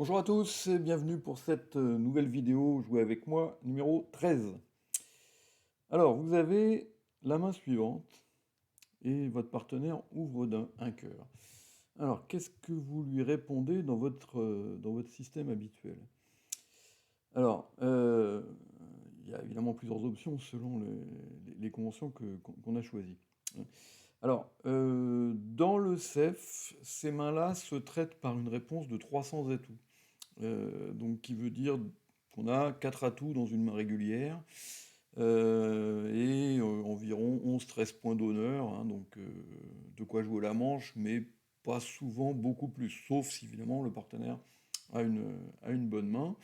Bonjour à tous et bienvenue pour cette nouvelle vidéo Jouez avec moi, numéro 13. Alors, vous avez la main suivante et votre partenaire ouvre un cœur. Alors, qu'est-ce que vous lui répondez dans votre système habituel? Alors, il y a évidemment plusieurs options selon les conventions qu'on a choisies. Alors, dans le CEF, ces mains-là se traitent par une réponse de 300 atouts. Donc qui veut dire qu'on a 4 atouts dans une main régulière, et environ 11-13 points d'honneur, hein, donc de quoi jouer la manche, mais pas souvent beaucoup plus, sauf si évidemment le partenaire a une bonne main.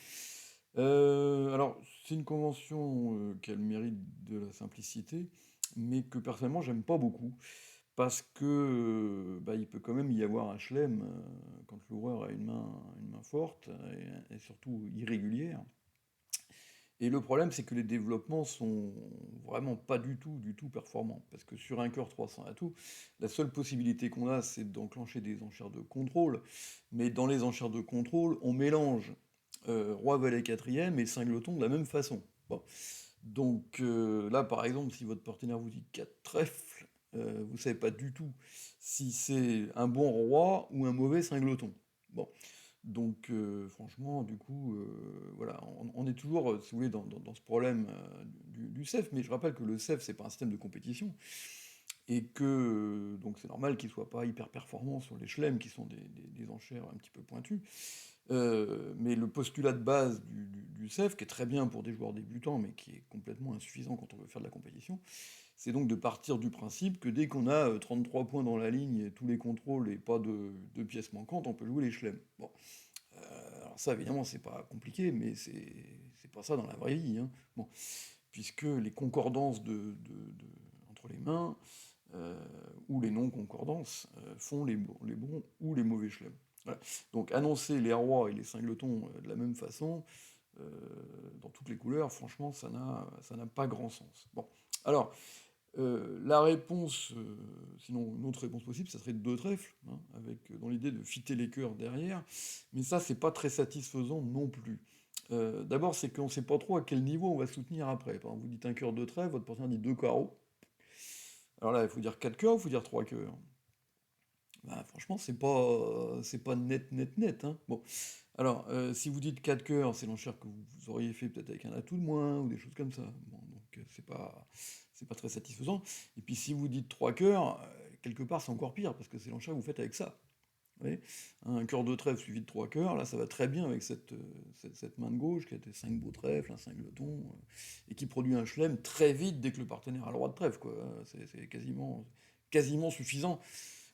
Alors, c'est une convention qui a le mérite de la simplicité, mais que personnellement j'aime pas beaucoup, parce que bah, il peut quand même y avoir un chelem quand l'ouvreur a une main forte et surtout irrégulière. Et le problème, c'est que les développements sont vraiment pas du tout performants. Parce que sur un cœur 300 atouts, la seule possibilité qu'on a, c'est d'enclencher des enchères de contrôle. Mais dans les enchères de contrôle, on mélange roi, valet, quatrième et singleton de la même façon. Bon. Donc là, par exemple, si votre partenaire vous dit 4 trèfles, vous savez pas du tout si c'est un bon roi ou un mauvais singleton. Bon. Donc franchement, du coup, voilà, on est toujours, si vous voulez, dans ce problème du CEF, mais je rappelle que le CEF, c'est pas un système de compétition, et que donc c'est normal qu'il soit pas hyper performant sur les chelems, qui sont des enchères un petit peu pointues. Mais le postulat de base du CEF, qui est très bien pour des joueurs débutants, mais qui est complètement insuffisant quand on veut faire de la compétition, c'est donc de partir du principe que dès qu'on a 33 points dans la ligne, et tous les contrôles et pas de pièces manquantes, on peut jouer les chelems. Bon. Alors ça, évidemment, c'est pas compliqué, mais c'est pas ça dans la vraie vie, hein. Bon. Puisque les concordances entre les mains, euh, ou les non-concordances, font les bons ou les mauvais chelems. Voilà. Donc annoncer les rois et les singletons de la même façon, euh, dans toutes les couleurs, franchement, ça n'a pas grand sens. Bon. Alors, la réponse, sinon une autre réponse possible, ça serait deux trèfles, hein, avec dans l'idée de fitter les cœurs derrière, mais ça c'est pas très satisfaisant non plus. D'abord c'est qu'on sait pas trop à quel niveau on va soutenir après. Par exemple, vous dites un cœur de trèfle, votre partenaire dit deux carreaux. Alors là, il faut dire quatre cœurs ou il faut dire trois cœurs? Bah, franchement, c'est pas net, hein. Bon, alors, si vous dites 4 cœurs, c'est l'enchère que vous auriez fait peut-être avec un atout de moins, ou des choses comme ça. Bon, donc c'est pas très satisfaisant. Et puis si vous dites 3 cœurs, quelque part c'est encore pire, parce que c'est l'enchère que vous faites avec ça. Vous voyez? Un cœur de trèfle suivi de 3 cœurs, là ça va très bien avec cette main de gauche qui a été 5 beaux trèfles, un singleton, et qui produit un chelem très vite dès que le partenaire a le roi de trèfle, quoi. C'est quasiment suffisant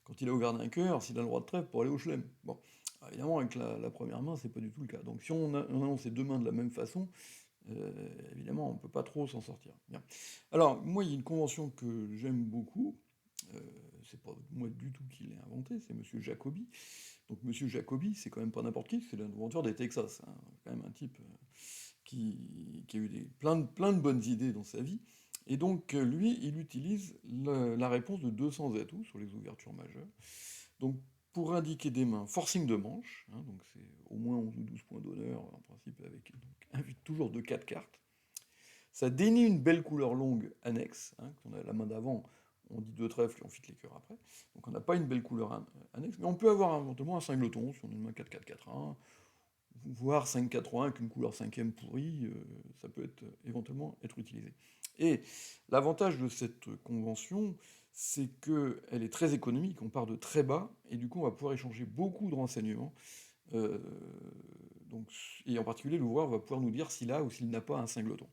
quand il a ouvert d'un cœur, s'il a le droit de trèfle pour aller au chelem. Bon, alors, évidemment, avec la première main, c'est pas du tout le cas. Donc si on annonce ces deux mains de la même façon, évidemment, on peut pas trop s'en sortir. Bien. Alors, moi, il y a une convention que j'aime beaucoup, euh, c'est pas moi du tout qui l'ai inventé, c'est Monsieur Jacobi. Donc Monsieur Jacobi, c'est quand même pas n'importe qui, c'est l'inventeur des Texas, hein. Quand même un type qui a eu plein de bonnes idées dans sa vie. Et donc, lui, il utilise la réponse de 200 atouts sur les ouvertures majeures. Donc, pour indiquer des mains, forcing de manche, hein, donc c'est au moins 11 ou 12 points d'honneur, en principe, avec donc, un vue toujours de 4 cartes. Ça dénie une belle couleur longue annexe, hein, quand on a la main d'avant, on dit deux trèfles et on fit les cœurs après. Donc on n'a pas une belle couleur annexe, mais on peut avoir éventuellement un singleton, si on a une main 4-4-4-1, voire 5-4-1 avec une couleur cinquième pourrie, ça peut être éventuellement être utilisé. Et l'avantage de cette convention, c'est qu'elle est très économique, on part de très bas, et du coup on va pouvoir échanger beaucoup de renseignements. euh, donc, et en particulier, l'ouvreur va pouvoir nous dire s'il a ou s'il n'a pas un singleton.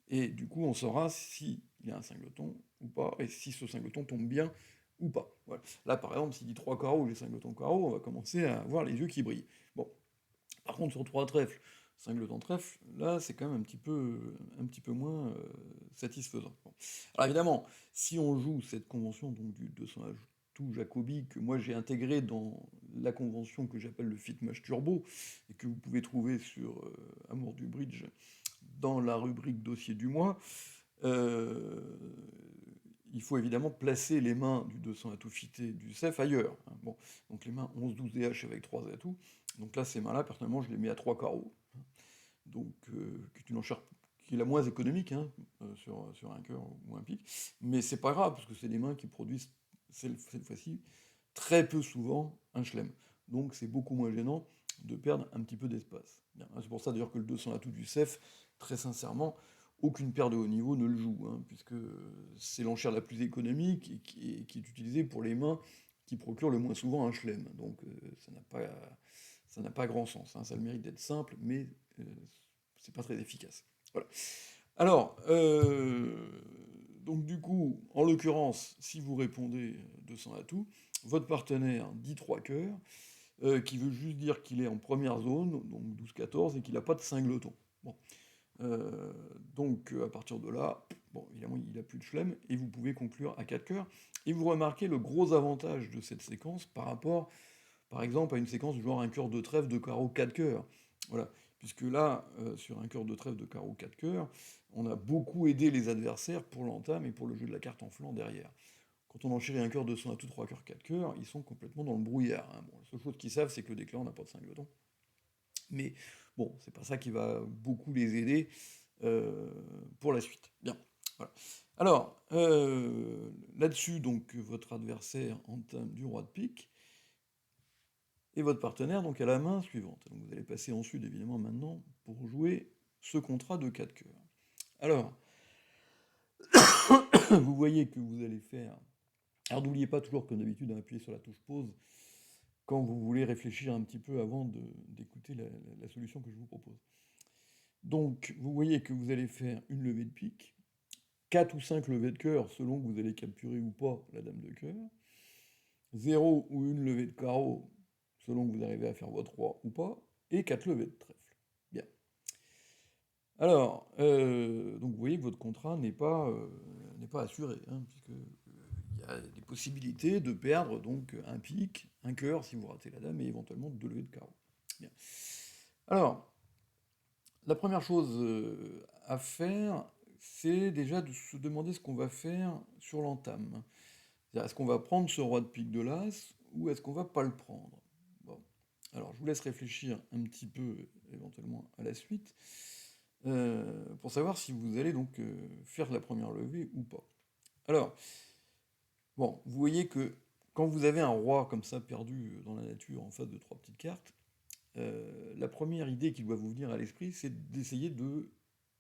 Et du coup, on saura s'il y a un singleton ou pas, et si ce singleton tombe bien ou pas. Voilà. Là, par exemple, s'il dit 3 carreaux ou j'ai singleton carreau, on va commencer à avoir les yeux qui brillent. Bon, par contre, sur trois trèfles, singleton trèfle, là, c'est quand même un petit peu moins satisfaisant. Bon. Alors évidemment, si on joue cette convention donc du 200 tout Jacobi, que moi j'ai intégré dans la convention que j'appelle le Fitmash Turbo, et que vous pouvez trouver sur Amour du Bridge dans la rubrique dossier du mois, euh, il faut évidemment placer les mains du 200 atouts fités du CEF ailleurs, hein. Bon, donc les mains 11, 12 et H avec 3 atouts, Donc là, ces mains-là, personnellement, je les mets à 3 carreaux. Donc, qui est une enchère qui est la moins économique hein, sur un cœur ou un pic. Mais c'est pas grave, parce que c'est des mains qui produisent, cette fois-ci, très peu souvent un chelem. Donc c'est beaucoup moins gênant de perdre un petit peu d'espace. Bien, c'est pour ça d'ailleurs que le 200 atout du CEF, très sincèrement, aucune paire de haut niveau ne le joue, hein, puisque c'est l'enchère la plus économique et qui est utilisée pour les mains qui procurent le moins souvent un chelem. Donc ça n'a pas grand sens, hein. Ça a le mérite d'être simple, mais euh, c'est pas très efficace. Voilà. Alors, donc du coup, en l'occurrence, si vous répondez 200 à tout, votre partenaire dit 3 cœurs, qui veut juste dire qu'il est en première zone, donc 12-14, et qu'il n'a pas de cingleton. Bon. Euh, donc à partir de là, bon, évidemment, il n'a plus de chelem, et vous pouvez conclure à 4 cœurs. Et vous remarquez le gros avantage de cette séquence par rapport, par exemple, à une séquence du genre un cœur de trèfle de carreau 4 cœurs. Voilà. Puisque là, sur un cœur de trèfle de carreau 4 cœurs, on a beaucoup aidé les adversaires pour l'entame et pour le jeu de la carte en flanc derrière. Quand on enchérit un cœur de 100 à tout 3 cœurs 4 cœurs, ils sont complètement dans le brouillard, hein. Bon, la seule chose qu'ils savent, c'est que le déclenc n'a pas de cingleton. Mais bon, c'est pas ça qui va beaucoup les aider euh, pour la suite. Bien. Voilà. Alors, là-dessus, donc, votre adversaire entame du roi de pique, et votre partenaire donc à la main suivante. Donc vous allez passer ensuite, évidemment, maintenant, pour jouer ce contrat de 4 cœurs. Alors, vous voyez que vous allez faire... Alors n'oubliez pas toujours, comme d'habitude, d'appuyer sur la touche pause quand vous voulez réfléchir un petit peu avant d'écouter la solution que je vous propose. Donc, vous voyez que vous allez faire une levée de pique, 4 ou 5 levées de cœur, selon que vous allez capturer ou pas la dame de cœur, 0 ou une levée de carreau, selon que vous arrivez à faire votre roi ou pas, et 4 levées de trèfle. Bien. Alors, donc vous voyez que votre contrat n'est pas assuré, hein, puisque il y a des possibilités de perdre donc un pique, un cœur si vous ratez la dame, et éventuellement 2 levées de carreau. Bien. Alors, la première chose à faire, c'est déjà de se demander ce qu'on va faire sur l'entame. C'est-à-dire, est-ce qu'on va prendre ce roi de pique de l'as, ou est-ce qu'on va pas le prendre? Bon. Alors, je vous laisse réfléchir un petit peu, éventuellement, à la suite, pour savoir si vous allez donc faire la première levée ou pas. Alors, bon, vous voyez que quand vous avez un roi comme ça perdu dans la nature en face de 3 petites cartes, la première idée qui doit vous venir à l'esprit, c'est d'essayer de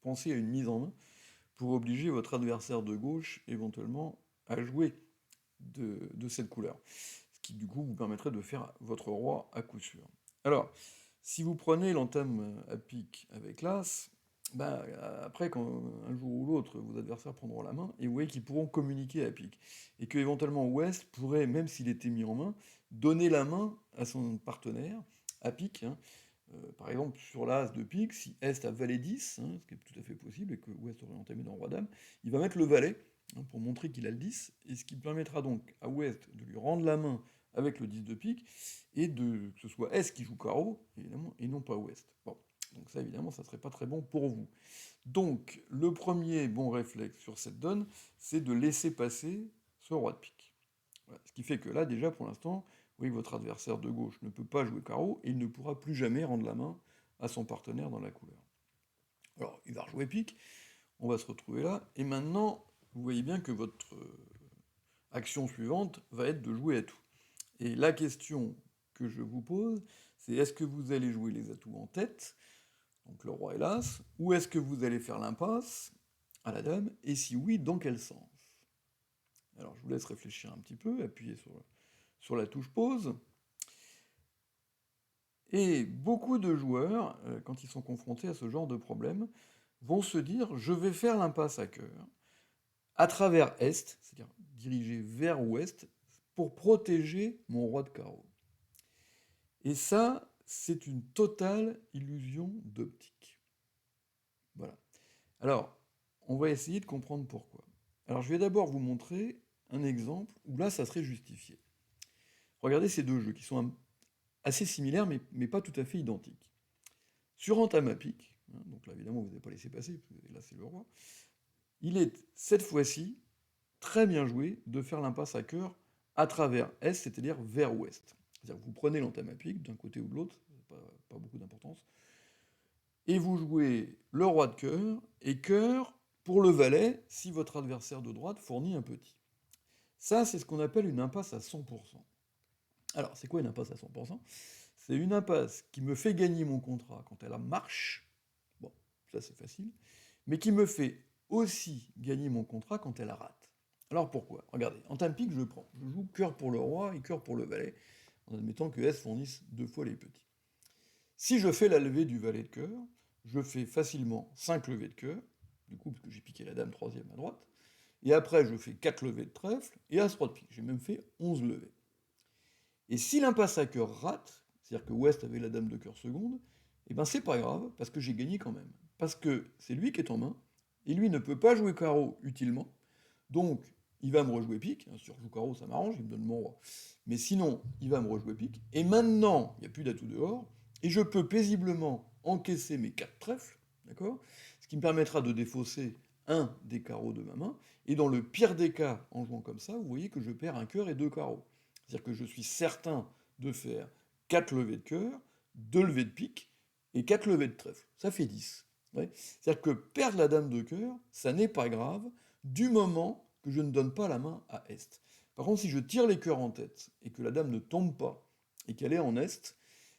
penser à une mise en main pour obliger votre adversaire de gauche éventuellement à jouer de cette couleur. Ce qui du coup vous permettrait de faire votre roi à coup sûr. Alors, si vous prenez l'entame à pique avec l'as, ben, après, quand un jour ou l'autre, vos adversaires prendront la main, et vous voyez qu'ils pourront communiquer à pique. Et que éventuellement Ouest pourrait, même s'il était mis en main, donner la main à son partenaire à pique, hein. Par exemple, sur l'as de pique, si Est a valet 10, hein, ce qui est tout à fait possible, et que Ouest aurait entamé dans roi-dame, il va mettre le valet, hein, pour montrer qu'il a le 10, et ce qui permettra donc à Ouest de lui rendre la main avec le 10 de pique, et que ce soit Est qui joue carreau, évidemment, et non pas Ouest. Bon, donc ça, évidemment, ça serait pas très bon pour vous. Donc, le premier bon réflexe sur cette donne, c'est de laisser passer ce roi de pique. Voilà. Ce qui fait que là, déjà, pour l'instant, vous voyez que votre adversaire de gauche ne peut pas jouer carreau, et il ne pourra plus jamais rendre la main à son partenaire dans la couleur. Alors, il va rejouer pique, on va se retrouver là, et maintenant, vous voyez bien que votre action suivante va être de jouer à tout. Et la question que je vous pose, c'est est-ce que vous allez jouer les atouts en tête, donc le roi et l'as, ou est-ce que vous allez faire l'impasse à la dame, et si oui, dans quel sens? Alors je vous laisse réfléchir un petit peu, appuyez sur la touche pause. Et beaucoup de joueurs, quand ils sont confrontés à ce genre de problème, vont se dire je vais faire l'impasse à cœur, à travers Est, c'est-à-dire diriger vers Ouest, pour protéger mon roi de carreau. Et ça, c'est une totale illusion d'optique. Voilà. Alors, on va essayer de comprendre pourquoi. Alors, je vais d'abord vous montrer un exemple où là, ça serait justifié. Regardez ces deux jeux qui sont assez similaires, mais pas tout à fait identiques. Sur entame à pique, hein, donc là, évidemment, vous n'avez pas laissé passer, parce que là, c'est le roi, il est, cette fois-ci, très bien joué de faire l'impasse à cœur à travers Est, c'est-à-dire vers Ouest. C'est-à-dire que vous prenez l'entame à pique d'un côté ou de l'autre, pas beaucoup d'importance. Et vous jouez le roi de cœur, et cœur pour le valet, si votre adversaire de droite fournit un petit. Ça, c'est ce qu'on appelle une impasse à 100%. Alors, c'est quoi une impasse à 100%? C'est une impasse qui me fait gagner mon contrat quand elle marche, bon, ça c'est facile, mais qui me fait aussi gagner mon contrat quand elle rate. Alors pourquoi? Regardez, en time pick, je joue cœur pour le roi et cœur pour le valet, en admettant que S fournisse 2 fois les petits. Si je fais la levée du valet de cœur, je fais facilement 5 levées de cœur, du coup, parce que j'ai piqué la dame troisième à droite, et après je fais 4 levées de trèfle, et As-Roi de pique. J'ai même fait 11 levées. Et si l'impasse à cœur rate, c'est-à-dire que West avait la dame de cœur seconde, eh ben c'est pas grave, parce que j'ai gagné quand même. Parce que c'est lui qui est en main, et lui ne peut pas jouer carreau utilement, donc il va me rejouer pique. Si je joue carreau, ça m'arrange, il me donne mon roi. Mais sinon, il va me rejouer pique. Et maintenant, il n'y a plus d'atout dehors, et je peux paisiblement encaisser mes 4 trèfles, d'accord? Ce qui me permettra de défausser un des carreaux de ma main, et dans le pire des cas, en jouant comme ça, vous voyez que je perds un cœur et 2 carreaux. C'est-à-dire que je suis certain de faire 4 levées de cœur, 2 levées de pique et 4 levées de trèfle. Ça fait 10. Ouais. C'est-à-dire que perdre la dame de cœur, ça n'est pas grave, du moment que je ne donne pas la main à Est. Par contre, si je tire les cœurs en tête et que la dame ne tombe pas et qu'elle est en Est,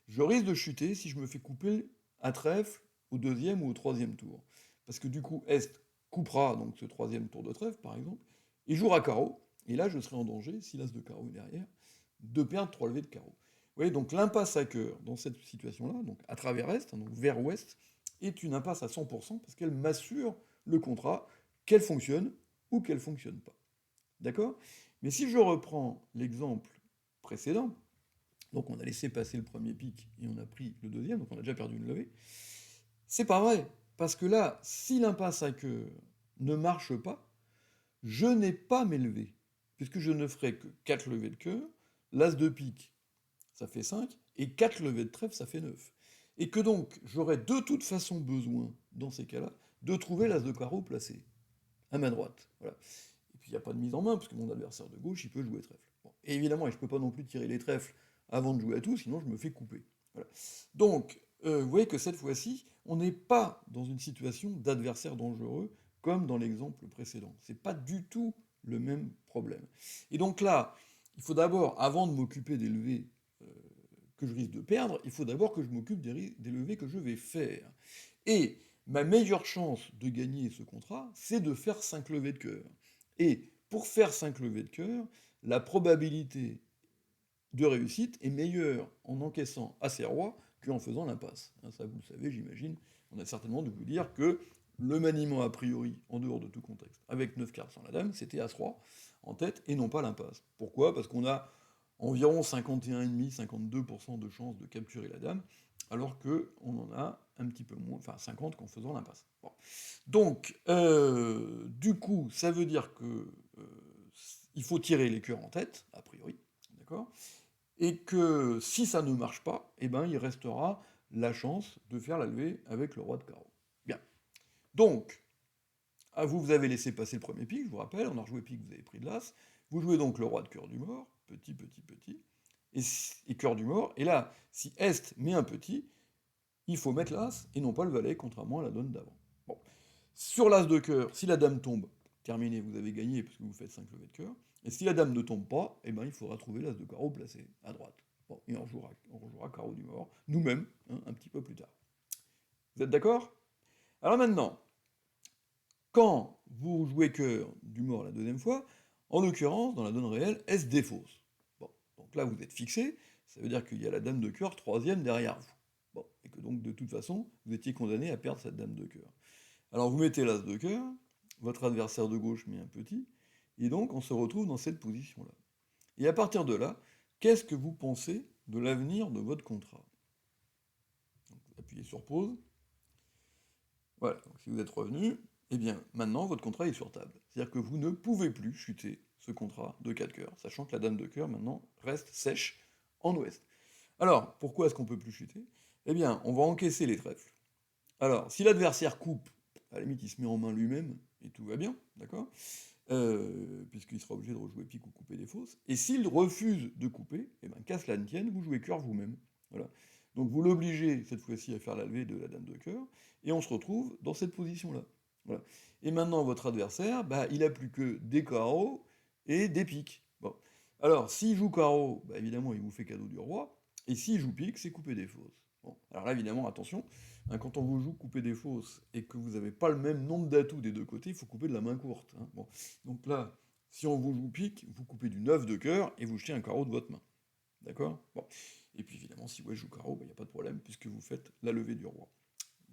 je risque de chuter si je me fais couper à trèfle au deuxième ou au troisième tour. Parce que du coup, Est coupera donc ce troisième tour de trèfle, par exemple, et jouera carreau. Et là, je serai en danger, si l'as de carreau est derrière, de perdre 3 levées de carreau. Vous voyez, donc l'impasse à cœur dans cette situation-là, donc à travers Est, donc vers Ouest, est une impasse à 100% parce qu'elle m'assure le contrat, qu'elle fonctionne ou qu'elle ne fonctionne pas. D'accord? Mais si je reprends l'exemple précédent, donc on a laissé passer le premier pic et on a pris le deuxième, donc on a déjà perdu une levée, c'est pas vrai. Parce que là, si l'impasse à cœur ne marche pas, je n'ai pas mes levées, puisque je ne ferai que 4 levées de cœur, l'as de pique, ça fait 5, et 4 levées de trèfle, ça fait 9. Et que donc, j'aurais de toute façon besoin, dans ces cas-là, de trouver l'as de carreau placé à ma droite. Voilà. Et puis il n'y a pas de mise en main, parce que mon adversaire de gauche, il peut jouer trèfle. Bon. Et évidemment, je ne peux pas non plus tirer les trèfles avant de jouer à tout, sinon je me fais couper. Voilà. Donc, vous voyez que cette fois-ci, on n'est pas dans une situation d'adversaire dangereux, comme dans l'exemple précédent. C'est pas du tout le même problème. Et donc là, il faut d'abord, avant de m'occuper des levées que je risque de perdre, il faut d'abord que je m'occupe des levées que je vais faire. Et ma meilleure chance de gagner ce contrat, c'est de faire 5 levées de cœur. Et pour faire 5 levées de cœur, la probabilité de réussite est meilleure en encaissant à ses rois qu'en faisant l'impasse. Ça, vous le savez, j'imagine. On a certainement dû vous dire que le maniement a priori, en dehors de tout contexte, avec 9 cartes sans la dame, c'était As-Roi en tête et non pas l'impasse. Pourquoi? Parce qu'on a environ 51,5-52% de chances de capturer la dame, alors qu'on en a un petit peu moins, enfin 50 qu'en faisant l'impasse. Bon. Donc, du coup, ça veut dire que il faut tirer les cœurs en tête, a priori, d'accord? Et que si ça ne marche pas, eh ben, il restera la chance de faire la levée avec le roi de carreau. Bien. Donc, à vous, vous avez laissé passer le premier pic, je vous rappelle, on a rejoué pic, vous avez pris de l'as. Vous jouez donc le roi de cœur du mort, petit, petit, petit, et cœur du mort. Et là, si Est met un petit, il faut mettre l'as et non pas le valet, contrairement à la donne d'avant. Bon. Sur l'as de cœur, si la dame tombe, terminé, vous avez gagné puisque vous faites 5 levées de cœur. Et si la dame ne tombe pas, eh ben, il faudra trouver l'as de carreau placé à droite. Bon, et on rejouera carreau du mort, nous-mêmes, hein, un petit peu plus tard. Vous êtes d'accord? Alors maintenant, quand vous jouez cœur du mort la deuxième fois, en l'occurrence, dans la donne réelle, S défausse. Bon, donc là vous êtes fixé, ça veut dire qu'il y a la dame de cœur troisième derrière vous. Bon, et que donc de toute façon, vous étiez condamné à perdre cette dame de cœur. Alors vous mettez l'as de cœur, votre adversaire de gauche met un petit, et donc on se retrouve dans cette position-là. Et à partir de là, qu'est-ce que vous pensez de l'avenir de votre contrat? Donc, vous appuyez sur pause. Voilà, donc si vous êtes revenu, eh bien maintenant votre contrat est sur table. C'est-à-dire que vous ne pouvez plus chuter ce contrat de 4 cœurs, sachant que la dame de cœur maintenant reste sèche en ouest. Alors, pourquoi est-ce qu'on ne peut plus chuter? Eh bien, on va encaisser les trèfles. Alors, si l'adversaire coupe, à la limite il se met en main lui-même, et tout va bien, d'accord? Puisqu'il sera obligé de rejouer pique ou couper des fausses. Et s'il refuse de couper, eh ben, qu'à cela ne tienne, vous jouez cœur vous-même. Voilà. Donc vous l'obligez, cette fois-ci, à faire la levée de la dame de cœur, et on se retrouve dans cette position-là. Voilà. Et maintenant, votre adversaire, bah, il a plus que des carreaux et des piques. Bon. Alors, s'il joue carreau, bah, évidemment, il vous fait cadeau du roi, et s'il joue pique, c'est couper des fausses. Bon. Alors là, évidemment, attention, hein, quand on vous joue couper des fausses, et que vous n'avez pas le même nombre d'atouts des deux côtés, il faut couper de la main courte. Hein. Bon. Donc là, si on vous joue pique, vous coupez du 9 de cœur, et vous jetez un carreau de votre main. D'accord? Bon. Et puis évidemment, si ouais joue carreau, il n'y a pas de problème, puisque vous faites la levée du roi.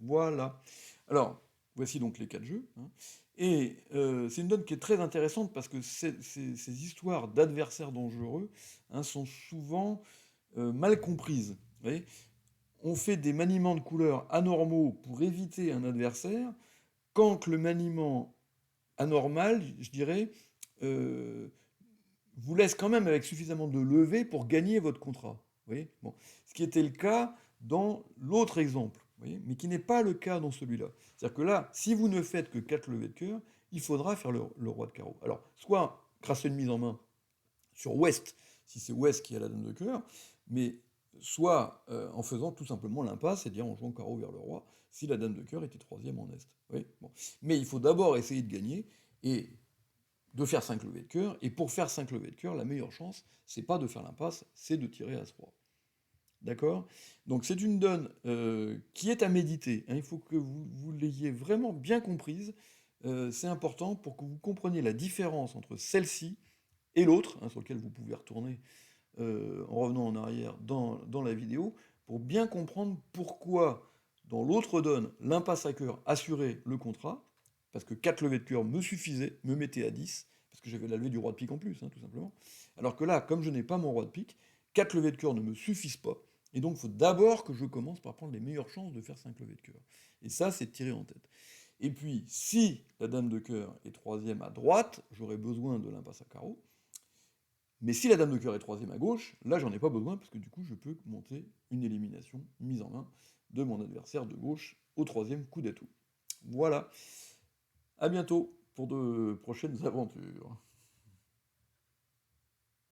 Voilà. Alors, voici donc les 4 jeux. Hein. Et c'est une donne qui est très intéressante parce que ces histoires d'adversaires dangereux, hein, sont souvent mal comprises. Vous voyez, on fait des maniements de couleurs anormaux pour éviter un adversaire, quand le maniement anormal, je dirais, euh, vous laisse quand même avec suffisamment de levée pour gagner votre contrat. Vous voyez, bon. Ce qui était le cas dans l'autre exemple, vous voyez, mais qui n'est pas le cas dans celui-là. C'est-à-dire que là, si vous ne faites que 4 levées de cœur, il faudra faire le roi de carreau. Alors, soit grâce à une mise en main sur Ouest, si c'est Ouest qui a la dame de cœur, mais soit en faisant tout simplement l'impasse, c'est-à-dire en jouant carreau vers le roi, si la dame de cœur était troisième en Est. Vous voyez, bon. Mais il faut d'abord essayer de gagner, et de faire 5 levées de cœur, et pour faire 5 levées de cœur, la meilleure chance, c'est pas de faire l'impasse, c'est de tirer As-Roi. D'accord? Donc c'est une donne qui est à méditer, hein, il faut que vous l'ayez vraiment bien comprise, c'est important pour que vous compreniez la différence entre celle-ci et l'autre, hein, sur lequel vous pouvez retourner en revenant en arrière dans la vidéo, pour bien comprendre pourquoi dans l'autre donne, l'impasse à cœur assurait le contrat, parce que 4 levées de cœur me suffisaient, me mettaient à 10, parce que j'avais la levée du roi de pique en plus, hein, tout simplement. Alors que là, comme je n'ai pas mon roi de pique, 4 levées de cœur ne me suffisent pas, et donc il faut d'abord que je commence par prendre les meilleures chances de faire 5 levées de cœur. Et ça, c'est tiré en tête. Et puis, si la dame de cœur est troisième à droite, j'aurai besoin de l'impasse à carreau. Mais si la dame de cœur est troisième à gauche, là j'en ai pas besoin, parce que du coup je peux monter une élimination, une mise en main de mon adversaire de gauche au troisième coup d'atout. Voilà. À bientôt pour de prochaines aventures.